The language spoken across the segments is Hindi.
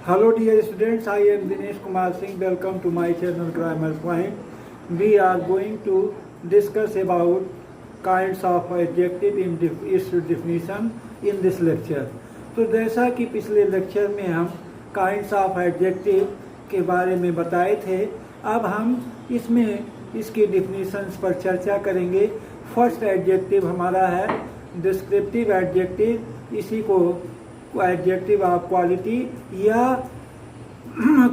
Hello dear students, I am Dinesh Kumar Singh. Welcome to my channel Grammar Point. We are going to discuss about kinds of adjective in its definition in this lecture. तो जैसा कि पिछले लेक्चर में हम kinds of adjective के बारे में बताए थे, अब हम इसमें इसकी डिफिनीशंस पर चर्चा करेंगे। फर्स्ट एडजेक्टिव हमारा है डिस्क्रिप्टिव एडजेक्टिव, इसी को एडजेक्टिव ऑफ क्वालिटी या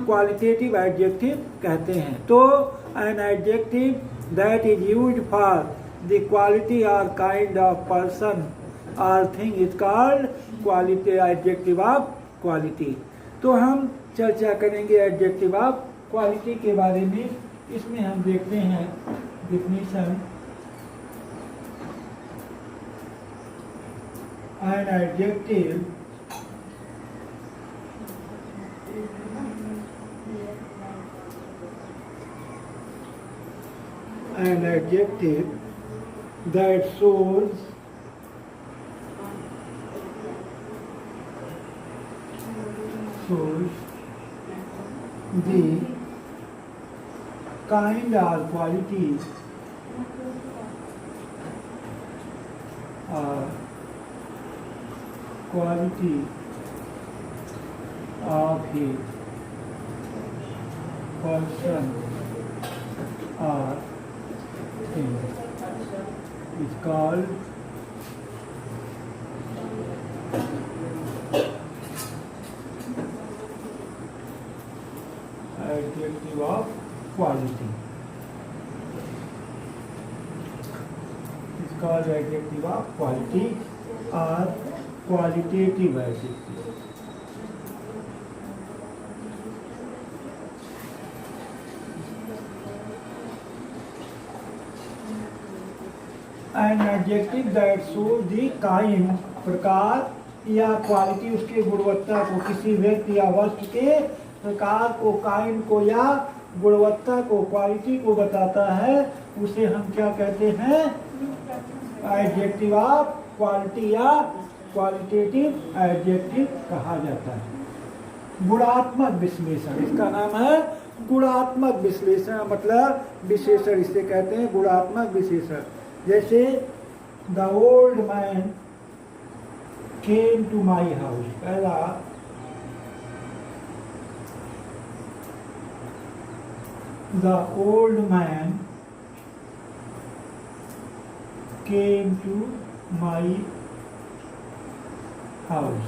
क्वालिटेटिव एडजेक्टिव कहते हैं। तो an adjective that is used for the quality और काइंड ऑफ पर्सन और thing is called quality adjective of quality. तो हम चर्चा करेंगे एडजेक्टिव ऑफ क्वालिटी के बारे में। इसमें हम देखते हैं definition. An adjective an adjective that shows the kind or qualities of a person or thing is called adjective of quality. Is called adjective of quality or qualitative adjective. An adjective that shows the kind, प्रकार या क्वालिटी, उसके गुणवत्ता को, किसी व्यक्ति या वस्तु के प्रकार को, काइंड को या गुणवत्ता को, क्वालिटी को बताता है, उसे हम क्या कहते हैं? एडजेक्टिव ऑफ क्वालिटी या क्वालिटेटिव एडजेक्टिव कहा जाता है। गुणात्मक विश्लेषण, इसका नाम है गुणात्मक विश्लेषण, मतलब विशेषण इसे कहते हैं, गुणात्मक विशेषण। जैसे the old man came to my house, पहला the old man came to my house,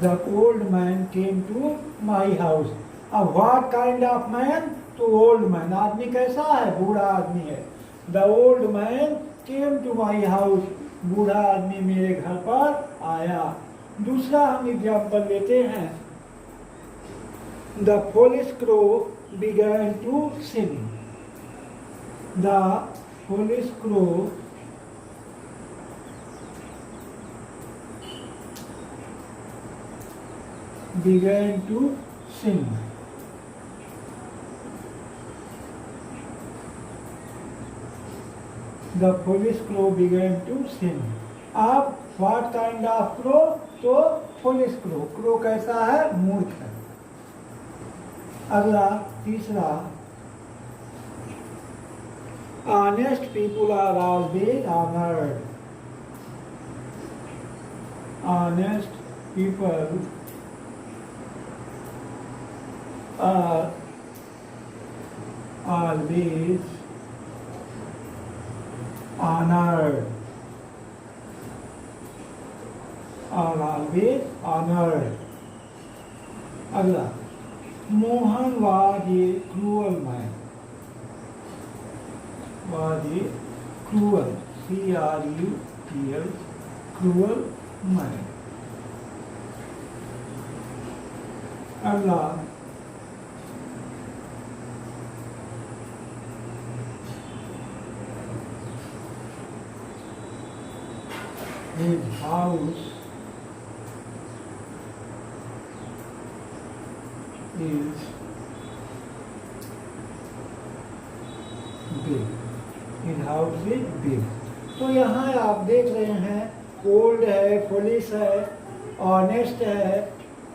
the old man came to my house. अब व्हाट काइंड ऑफ मैन? तो ओल्ड मैन, आदमी कैसा है? बूढ़ा आदमी है। The old man came to my house, बूढ़ा आदमी मेरे घर पर आया। दूसरा हम एग्जाम्पल लेते हैं। The foolish crow began to sing. The foolish crow began to sing. The foolish crow began to sing. अब what kind of crow? तो foolish crow, crow कैसा है? मूर्ख है। अगला तीसरा, honest people are always honored. Honest people are always honored, are always honored. अगला, Mohan was a cruel man, was a cruel, C-R-U-E-L, cruel man. अगला, his house is big. His house is big. तो यहाँ आप देख रहे हैं ओल्ड है, पुलिस है, ऑनेस्ट है,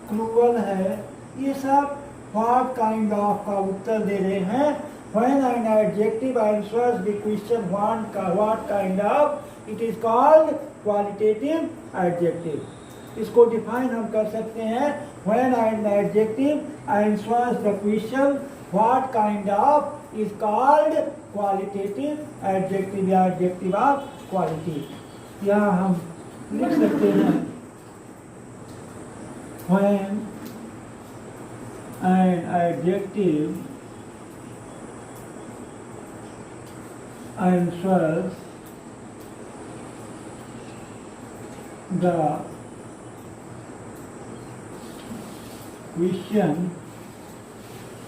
क्रूअल है, ये सब व्हाट काइंड ऑफ का उत्तर दे रहे हैं। When an adjective answers the question what kind of, it is called qualitative adjective. इसको डिफाइन हम कर सकते हैं, when an adjective answers the question what kind of is called qualitative adjective या adjective of quality। यहाँ हम लिख सकते हैं when an adjective answers the question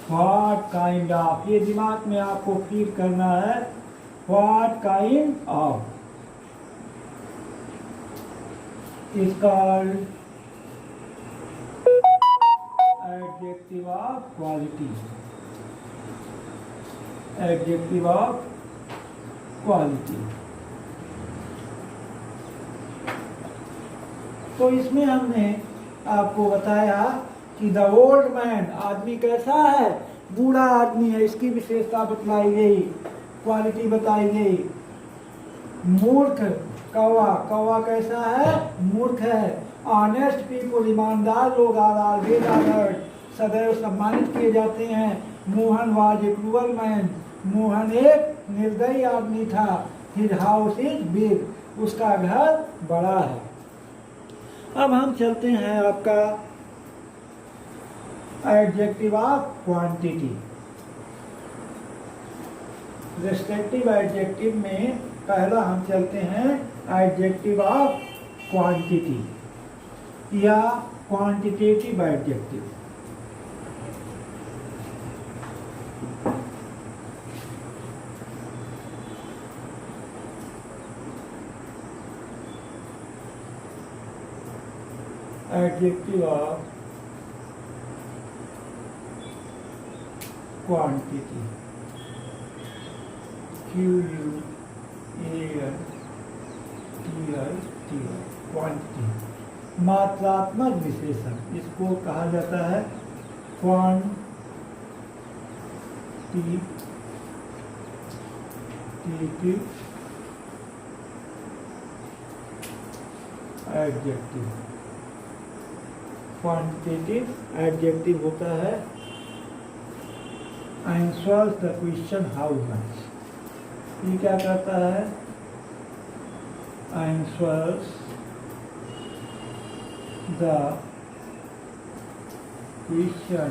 what kind of, ये दिमाग में आपको फील करना है, what kind of is called adjective of quality, adjective of quality। तो इसमें हमने आपको बताया कि द ओल्ड मैन, आदमी कैसा है, बूढ़ा आदमी है, इसकी विशेषता बतलाई गई, क्वालिटी बताई गई। मूर्ख कौवा, कौवा कैसा है, मूर्ख है। ऑनेस्ट पीपुल, ईमानदार लोग आर ऑलवेज ऑनर्ड, सदैव सम्मानित किए जाते हैं। Mohan was a cruel man, Mohan एक निर्दयी आदमी था। हिज हाउस इज बिग, उसका घर बड़ा है। अब हम चलते हैं आपका adjective of quantity. Restrictive adjective में पहला हम चलते हैं एडजेक्टिव ऑफ क्वांटिटी या quantitative adjective. Adjective of quantity, QUANTITY, quantity, मात्रात्मक विशेषण, इसको कहा जाता है क्वांटिटेटिव एडजेक्टिव। क्वांटिटेटिव एडजेक्टिव होता है answers the question how much, ये क्या करता है, answers the question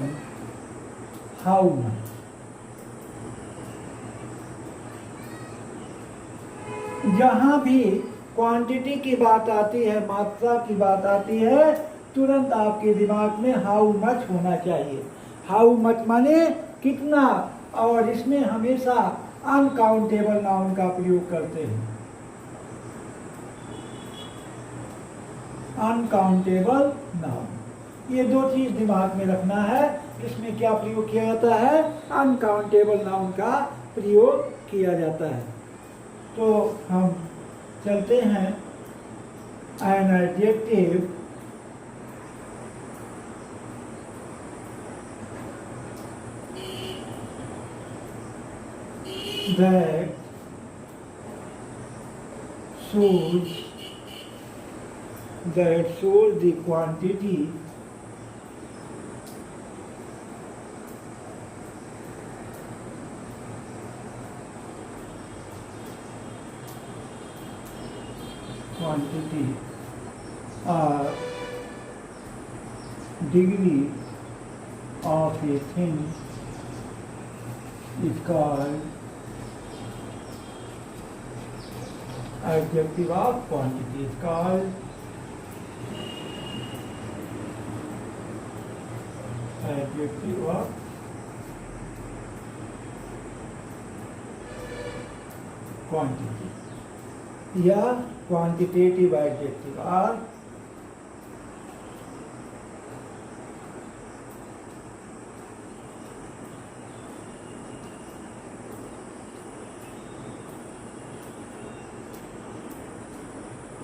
how much। जहाँ भी क्वांटिटी की बात आती है, मात्रा की बात आती है, तुरंत आपके दिमाग में हाउ मच होना चाहिए। हाउ मच माने कितना, और इसमें हमेशा अनकाउंटेबल नाउन का प्रयोग करते हैं। अनकाउंटेबल नाउन, ये दो चीज दिमाग में रखना है। इसमें क्या प्रयोग किया जाता है, अनकाउंटेबल नाउन का प्रयोग किया जाता है। तो हम चलते हैं an adjective that shows the quantity or degree of a thing is called adjective of quantity, is called adjective of quantity या quantitative adjective। और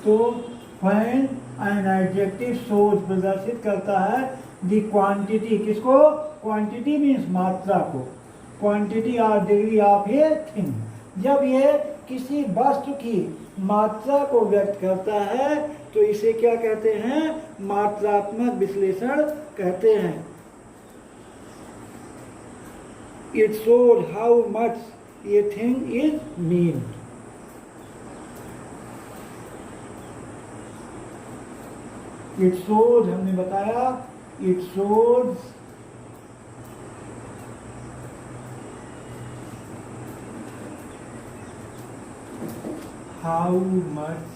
तो when an adjective shows, प्रदर्शित करता है दी क्वांटिटी, किसको? क्वांटिटी मीन्स मात्रा को, क्वांटिटी और डिग्री ऑफ ए थिंग। जब ये किसी वस्तु की मात्रा को व्यक्त करता है तो इसे क्या कहते हैं? मात्रात्मक विश्लेषण कहते हैं। It shows how much a thing is mean. It shows, हमने बताया, it shows how much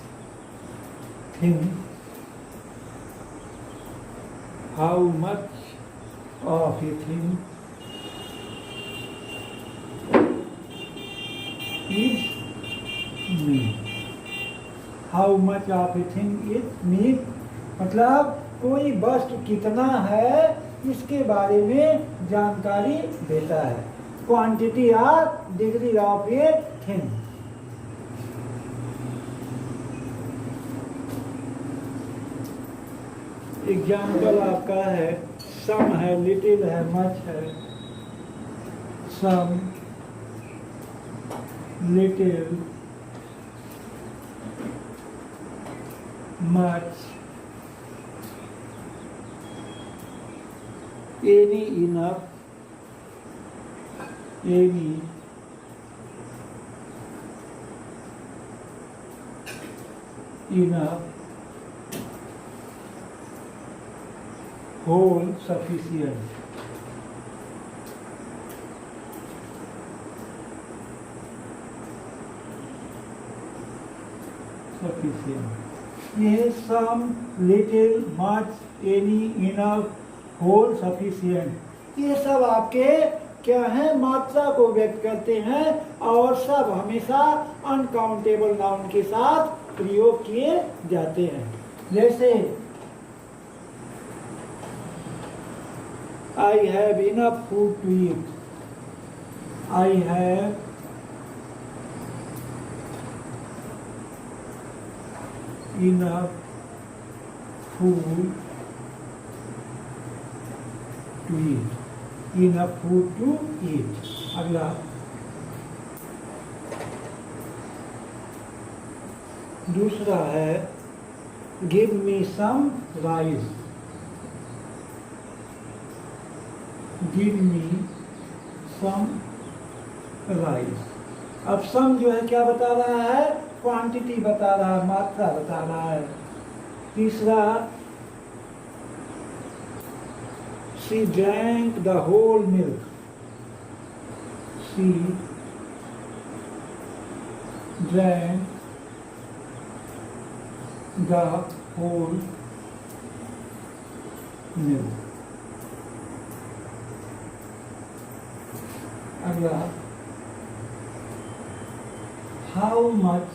thing, how much of a thing is mean, how much of a thing is mean, मतलब कोई वस्तु कितना है इसके बारे में जानकारी देता है। क्वांटिटी और degree of a thing. Example आपका है, सम है, लिटिल है, मच है। Some, little, much, any, enough, any, enough, whole, sufficient। sufficient, ये some, little, much, any, enough, whole, sufficient, ये सब आपके क्या है? मात्रा को व्यक्त करते हैं और सब हमेशा अनकाउंटेबल नाउन के साथ प्रयोग किए जाते हैं। जैसे I have enough food to eat, I have enough food to eat, enough food to eat। अगला, दूसरा है give me some rice, give me some rice। अब सम जो है क्या बता रहा है? क्वांटिटी बता रहा है, मात्रा बता रहा है। तीसरा, she drank the whole milk, she drank the whole milk। अगला, how much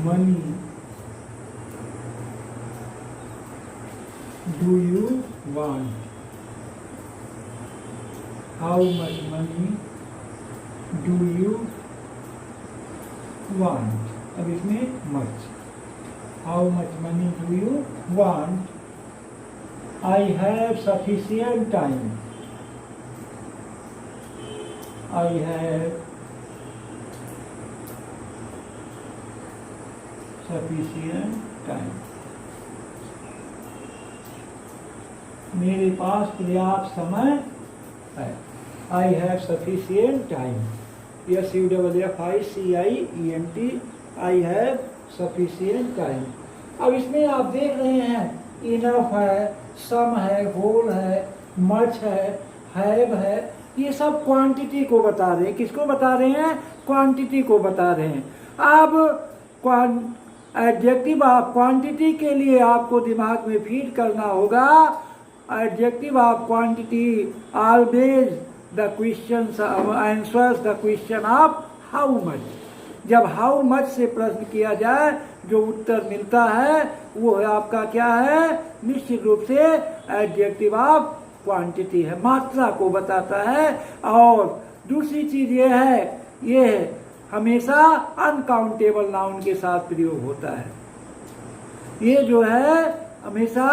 money do you want, how much money do you want। अब इसमें much, how much money do you want, I have sufficient time, I have sufficient time, मेरे पास पर्याप्त समय है। I have sufficient time, SUFFICIENT, I have sufficient time। अब इसमें आप देख रहे हैं इनफ है, सम है, होल है, मच है, हैव है, ये सब क्वांटिटी को बता रहे हैं। किसको बता रहे हैं? क्वांटिटी को बता रहे हैं। अब एडजेक्टिव ऑफ क्वांटिटी के लिए आपको दिमाग में फीड करना होगा, adjective of quantity always the question answers the question of how much. जब हाउ मच से प्रश्न किया जाए जो उत्तर मिलता है वो है आपका क्या है? निश्चित रूप से एडजेक्टिव ऑफ क्वांटिटी है, मात्रा को बताता है। और दूसरी चीज ये हमेशा अनकाउंटेबल नाउन के साथ प्रयोग होता है। ये जो है हमेशा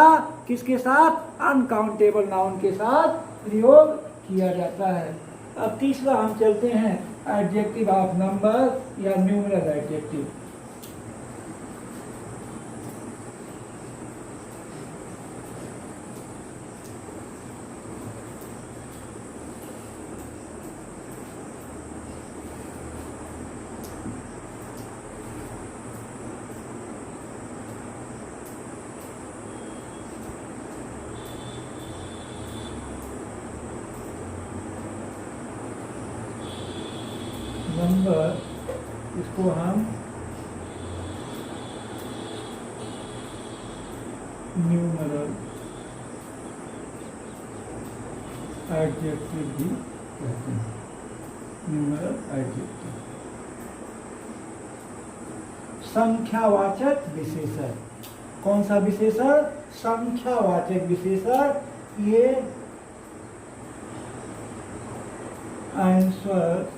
किसके साथ, अनकाउंटेबल नाउन के साथ प्रयोग किया जाता है। अब तीसरा हम चलते हैं एडजेक्टिव ऑफ नंबर या न्यूमरल एडजेक्टिव। नंबर, इसको हम न्यूमरल एडजेक्टिव भी कहते हैं। न्यूमरल एडजेक्टिव संख्यावाचक विशेषण। कौन सा विशेषण, संख्यावाचक विशेषण। ये answer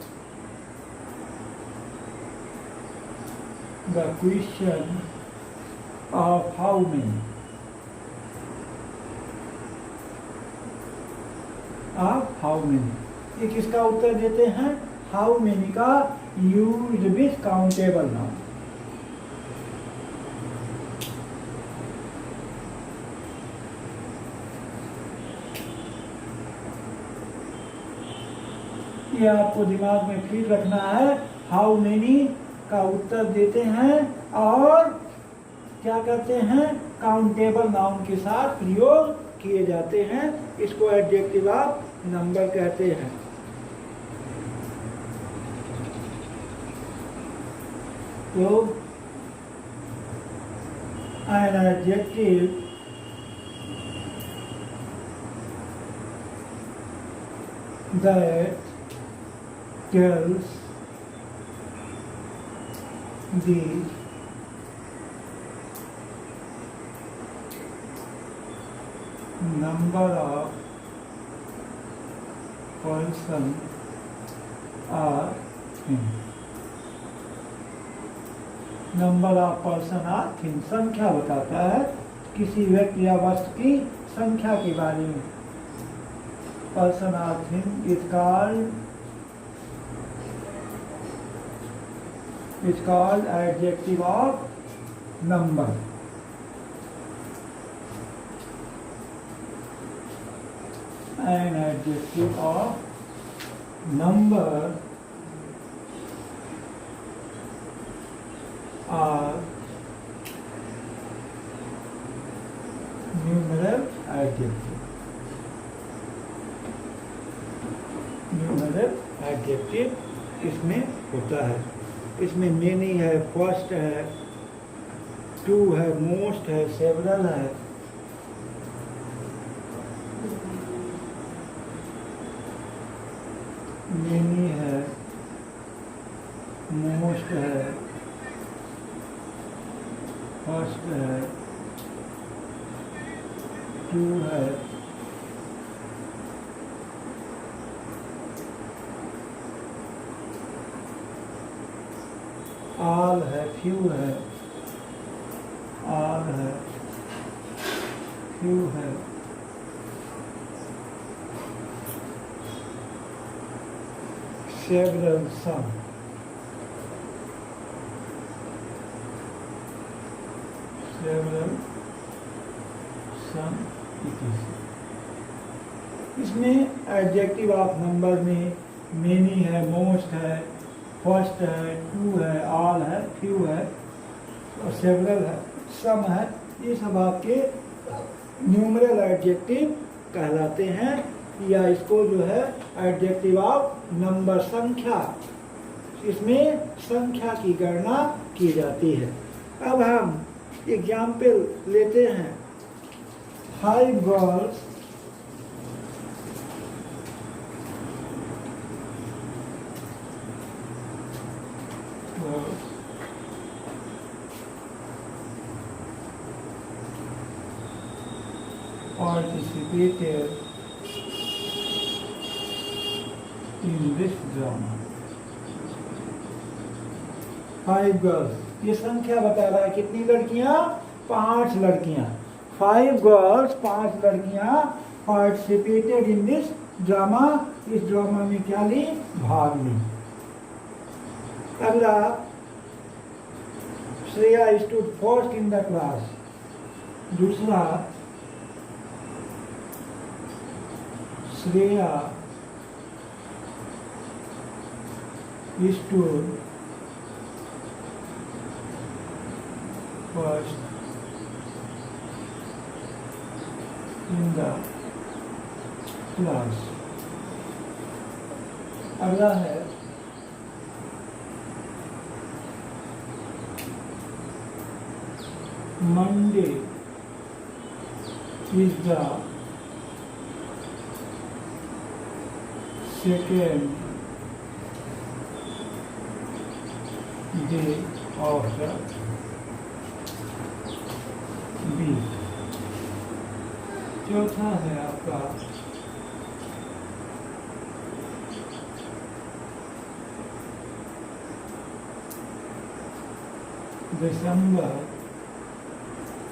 the question of how many, ये किसका उत्तर देते हैं, हाउ मेनी का यूज विथ काउंटेबल नाउन। ये आपको दिमाग में फिट रखना है, हाउ मेनी का उत्तर देते हैं और क्या करते हैं, काउंटेबल नाउन के साथ प्रयोग किए जाते हैं। इसको एडजेक्टिव ऑफ नंबर कहते हैं। तो an adjective that tells the number of person or thing, number of person और थिंग, संख्या बताता है किसी व्यक्ति या वस्तु की संख्या के बारे में। पर्सन और thing is called adjective of number. An adjective of number are numeral adjective. Numeral adjective इसमें होता है। इसमें मेनी है, फर्स्ट है, टू है, मोस्ट है, सेवरल है। मेनी है, मोस्ट है, फर्स्ट है, टू है, ऑल है, फ्यू है, ऑल है, फ्यू है, सेवरल, सम, सेवरल, सम, इसमें एडजेक्टिव ऑफ नंबर में मेनी है, मोस्ट है, फर्स्ट है, टू है, ऑल है, फ्यू है और सेवरल है, सम है। ये सब आपके न्यूमरल एडजेक्टिव कहलाते हैं, या इसको जो है एडजेक्टिव ऑफ नंबर, संख्या, इसमें संख्या की गणना की जाती है। अब हम एग्जाम्पल लेते हैं। 5 girls participated in this drama. 5 girls, ये संख्या बता रहा है कितनी लड़कियां, 5 लड़कियां, 5 गर्ल्स, 5 लड़कियां पार्टिसिपेटेड इन दिस ड्रामा, इस ड्रामा में क्या ली, भाग ली। अगला, Shreya stood first in the class. दूसरा, Shreya stood first in the class. अगला है Monday is the second day of the week। चौथा है आपका December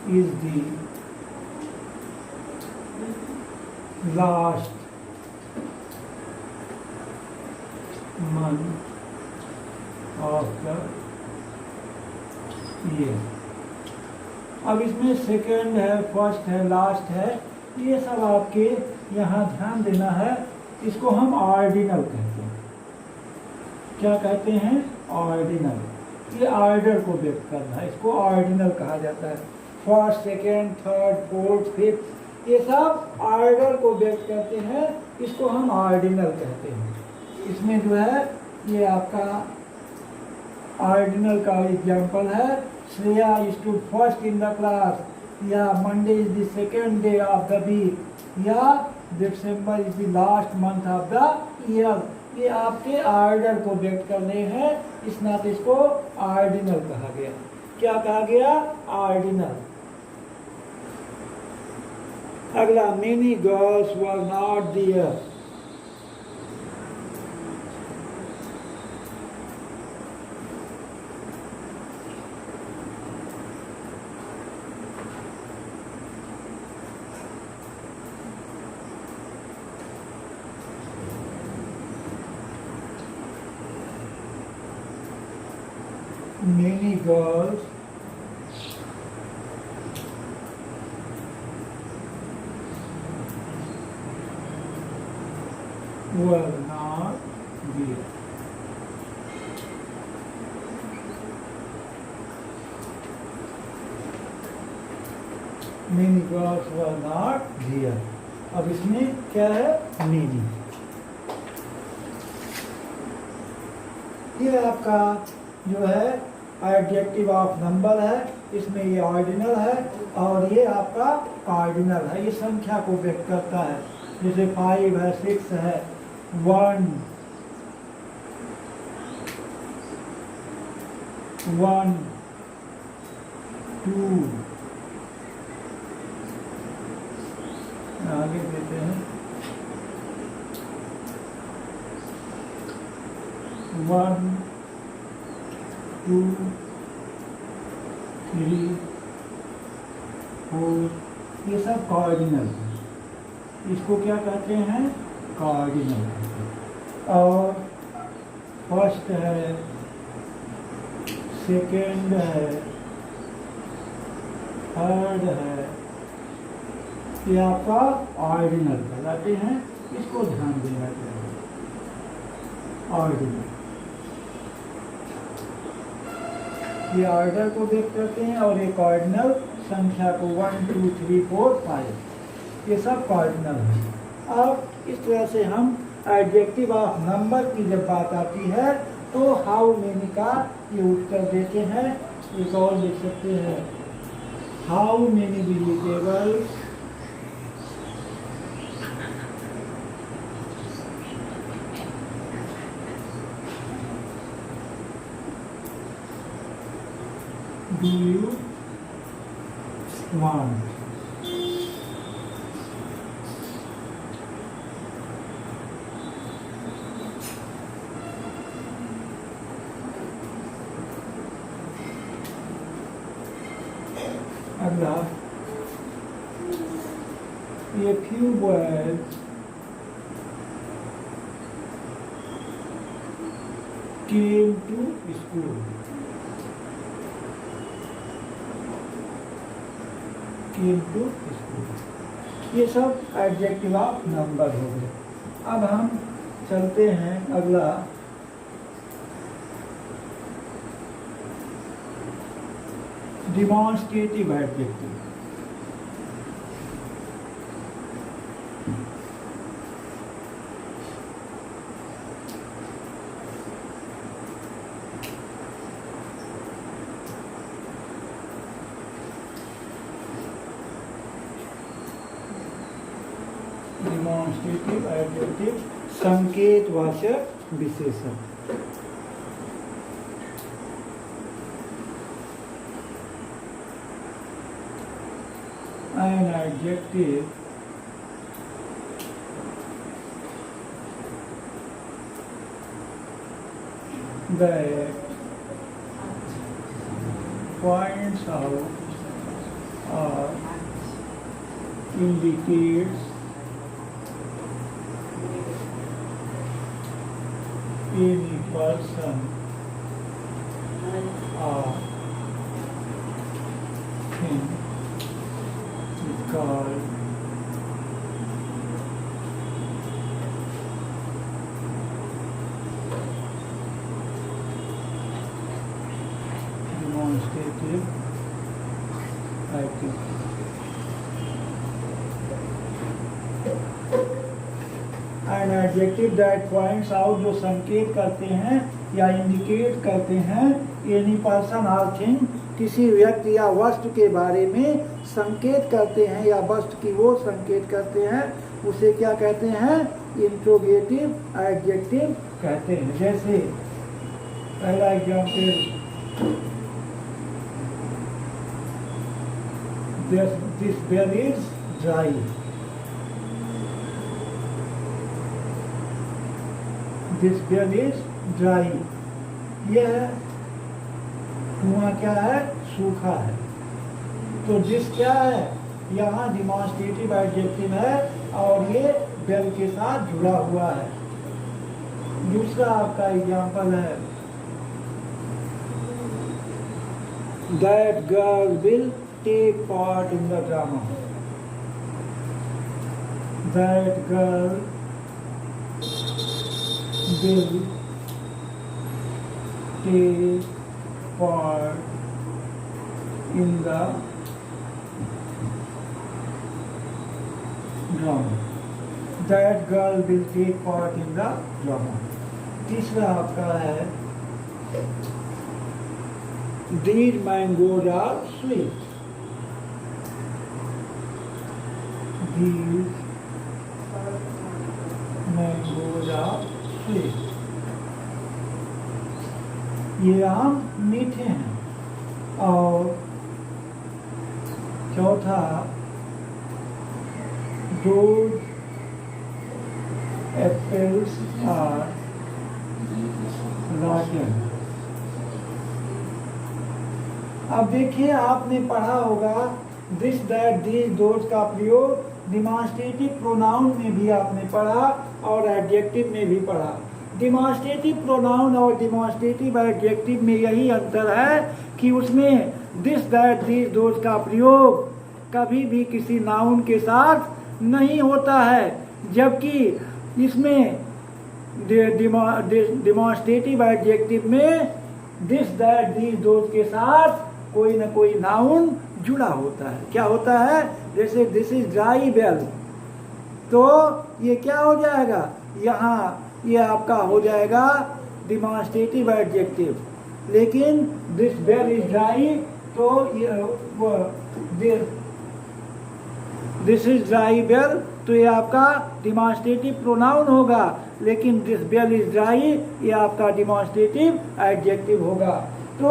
is the last month of the year। अब इसमें सेकेंड है, फर्स्ट है, लास्ट है, ये सब आपके यहाँ ध्यान देना है। इसको हम ऑर्डिनल कहते हैं। क्या कहते हैं? ऑर्डिनल। ये ऑर्डर को व्यक्त करना है, इसको ऑर्डिनल कहा जाता है। First, second, third, fourth, fifth, ये सब ऑर्डर को व्यक्त करते हैं, इसको हम ऑर्डिनल कहते हैं। इसमें जो है ये आपका ऑर्डिनल का एग्जाम्पल है। Shreya stood first in the class, या Monday is the second day of the week, या December is the last month of the year. ये आपके ऑर्डर को व्यक्त करने हैं, इस नाते इसको ऑर्डिनल कहा गया। क्या कहा गया? ऑर्डिनल। अगला, many girls were not there. Many girls were not there। Many girls were not there। अब इसमें क्या है? many। ये आपका जो है एडजेक्टिव ऑफ नंबर है, इसमें ये ऑर्डिनल है और ये आपका कार्डिनल है। ये संख्या को व्यक्त करता है, जैसे 5 है, 6 है, 1, 1, 2, आगे देते हैं 1, 2, 3, 4, ये सब कार्डिनल है। इसको क्या कहते हैं? कार्डिनल कहते हैं। और फर्स्ट है, सेकेंड है, थर्ड है, ये आपका ऑर्डिनल कहलाते हैं। इसको ध्यान देना चाहिए। ऑर्डिनल ये ऑर्डर को व्यक्त करते हैं और एक ऑर्डिनल संख्या को 1, 2, 3, 4, 5, ये सब कार्डिनल है। अब इस तरह से हम एडजेक्टिव ऑफ नंबर की जब बात आती है तो हाउ मेनी का ये उत्तर देते हैं। एक और लिख सकते हैं, how many vegetables do you want? अगला, a few boys came to school. Came to school. ये सब एडजेक्टिव ऑफ नंबर हो गए। अब हम चलते हैं अगला, डिमॉन्स्ट्रेटिव एडजेक्टिव। डिमॉन्स्ट्रेटिव एडजेक्टिव, संकेतवाचक विशेषण। An adjective that points out or indicates any person or thing is called demonstrative adjective. An adjective that points out, जो संकेत करते हैं या इंडिकेट करते हैं, एनी पर्सन और थिंग, किसी व्यक्ति या वस्तु के बारे में संकेत करते हैं या वस्तु की वो संकेत करते हैं, उसे क्या कहते हैं? इंट्रोगेटिव एडजेक्टिव कहते हैं। जैसे पहला example, this bell is dry. This bell is dry, यह कुआं क्या है? सूखा है। तो दिस क्या है? यहाँ डिमॉन्स्ट्रेटिव एडजेक्टिव है और ये बेल के साथ जुड़ा हुआ है। दूसरा आपका एग्जाम्पल है, that girl will take part in the drama. That girl will take part in the drama. That girl will take part in the drama. तीसरा आपका है, these mangoes are sweet. These mangoes are sweet. ये आम मीठे हैं। और चौथा, those apples are rotten. अब देखिए, आपने पढ़ा होगा दिस, दैट, दिस, दोज का प्रयोग डिमॉन्स्ट्रेटिव प्रोनाउन में भी आपने पढ़ा और एडजेक्टिव में भी पढ़ा। डिमॉन्स्ट्रेटिव प्रोनाउन और डिमॉन्स्ट्रेटिव एडजेक्टिव में यही अंतर है कि उसमें दिस, दैट, दिस, दोज का प्रयोग कभी भी किसी नाउन के साथ नहीं होता है, जबकि इसमें डिमॉन्स्ट्रेटिव एडजेक्टिव में दिस, दैट, दिस, दोज के साथ कोई न कोई नाउन जुड़ा होता है। क्या होता है? जैसे दिस इज ड्राई बेल, तो ये क्या हो जाएगा? यहाँ ये आपका हो जाएगा डिमॉन्स्ट्रेटिव एडजेक्टिव। लेकिन दिस बेल इज ड्राई, तो दिस इज ड्राई बेल, तो ये आपका डिमॉन्स्ट्रेटिव प्रोनाउन होगा। लेकिन दिस बेल इज ड्राई, ये आपका डिमॉन्स्ट्रेटिव एडजेक्टिव होगा। तो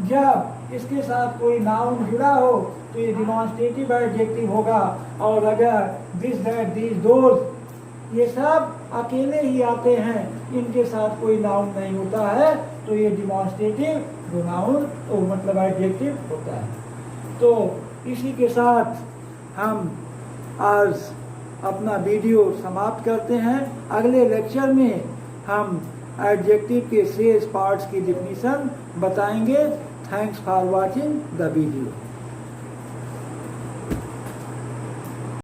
जब इसके साथ कोई नाउन जुड़ा हो तो ये डिमॉन्स्ट्रेटिव एडजेक्टिव होगा, और अगर दिस, दैट, दिस, दोज ये सब अकेले ही आते हैं, इनके साथ कोई नाउन नहीं होता है, तो ये डिमॉन्स्ट्रेटिव प्रोनाउन मतलब एडजेक्टिव होता है। तो इसी के साथ हम आज अपना वीडियो समाप्त करते हैं। अगले लेक्चर में हम एडजेक्टिव के शेष पार्ट्स की डिफिनीशन बताएंगे। Thanks for watching the video.